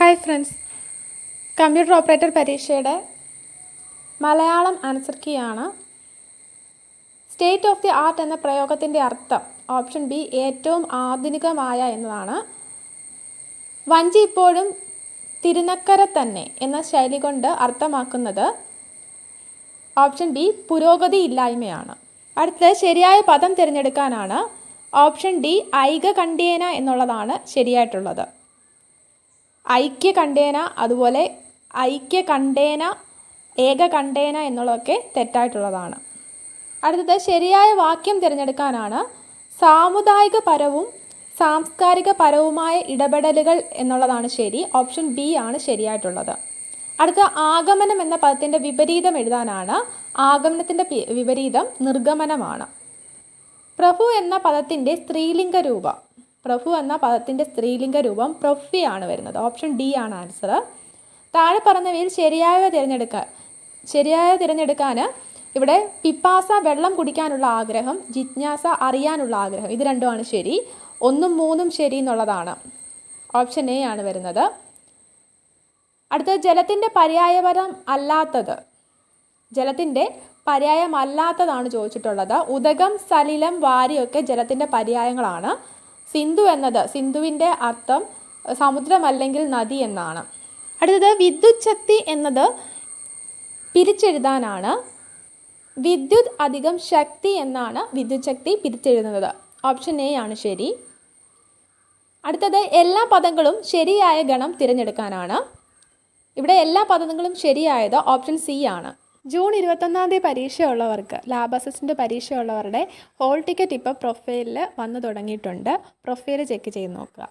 Hi friends, computer operator പരീക്ഷയുടെ Malayalam answer key ആണ്. State of the art എന്ന പ്രയോഗത്തിൻ്റെ അർത്ഥം ഓപ്ഷൻ ബി ഏറ്റവും ആധുനികമായ എന്നതാണ്. വഞ്ചി ഇപ്പോഴും തിരുനക്കര തന്നെ എന്ന ശൈലി കൊണ്ട് അർത്ഥമാക്കുന്നത് ഓപ്ഷൻ ബി പുരോഗതി ഇല്ലായ്മയാണ്. അടുത്തത് ശരിയായ പദം തിരഞ്ഞെടുക്കാനാണ്. ഓപ്ഷൻ ഡി ഐകകണ്ഠ്യേന എന്നുള്ളതാണ് ശരിയായിട്ടുള്ളത്. ഐക്യകണ്ഠേന, അതുപോലെ ഐക്യകണ്ഠേന, ഏകകണ്ഠേന എന്നുള്ളതൊക്കെ തെറ്റായിട്ടുള്ളതാണ്. അടുത്തത് ശരിയായ വാക്യം തിരഞ്ഞെടുക്കാനാണ്. സാമുദായിക പരവും സാംസ്കാരിക പരവുമായ ഇടപെടലുകൾ എന്നുള്ളതാണ് ശരി. ഓപ്ഷൻ ബി ആണ് ശരിയായിട്ടുള്ളത്. അടുത്ത ആഗമനം എന്ന പദത്തിൻ്റെ വിപരീതം എഴുതാനാണ്. ആഗമനത്തിൻ്റെ വിപരീതം നിർഗമനമാണ്. പ്രഭു എന്ന പദത്തിൻ്റെ സ്ത്രീലിംഗ രൂപം പ്രഫ്വിയാണ് വരുന്നത്. ഓപ്ഷൻ ഡി ആണ് ആൻസർ. താഴെ പറഞ്ഞവയിൽ ശരിയായ തിരഞ്ഞെടുക്കാൻ ഇവിടെ പിപ്പാസ വെള്ളം കുടിക്കാനുള്ള ആഗ്രഹം, ജിജ്ഞാസ അറിയാനുള്ള ആഗ്രഹം, ഇത് രണ്ടുമാണ് ശരി. 1ഉം 3ഉം ശരി എന്നുള്ളതാണ്. ഓപ്ഷൻ എ ആണ് വരുന്നത്. അടുത്തത് ജലത്തിൻ്റെ പര്യായമല്ലാത്തതാണ് ചോദിച്ചിട്ടുള്ളത്. ഉദകം, സലിലം, വാരിയൊക്കെ ജലത്തിൻ്റെ പര്യായങ്ങളാണ്. സിന്ധുവിൻ്റെ അർത്ഥം സമുദ്രമല്ലെങ്കിൽ നദി എന്നാണ്. അടുത്തത് വിദ്യുത് ശക്തി എന്നത് പിരിച്ചെഴുതാനാണ്. വിദ്യുത് അധികം ശക്തി എന്നാണ് വിദ്യുത് ശക്തി പിരിച്ചെഴുതുന്നത്. ഓപ്ഷൻ എ ആണ് ശരി. അടുത്തത് എല്ലാ പദങ്ങളും ശരിയായ ഗണം തിരഞ്ഞെടുക്കാനാണ്. ഇവിടെ എല്ലാ പദങ്ങളും ശരിയായത് ഓപ്ഷൻ സി ആണ്. ജൂൺ 21 പരീക്ഷയുള്ളവർക്ക്, ലാബ് അസിസ്റ്റൻ്റ് പരീക്ഷയുള്ളവരുടെ ഹോൾ ടിക്കറ്റ് ഇപ്പോൾ പ്രൊഫൈലിൽ വന്നു തുടങ്ങിയിട്ടുണ്ട്. പ്രൊഫൈൽ ചെക്ക് ചെയ്ത് നോക്കുക.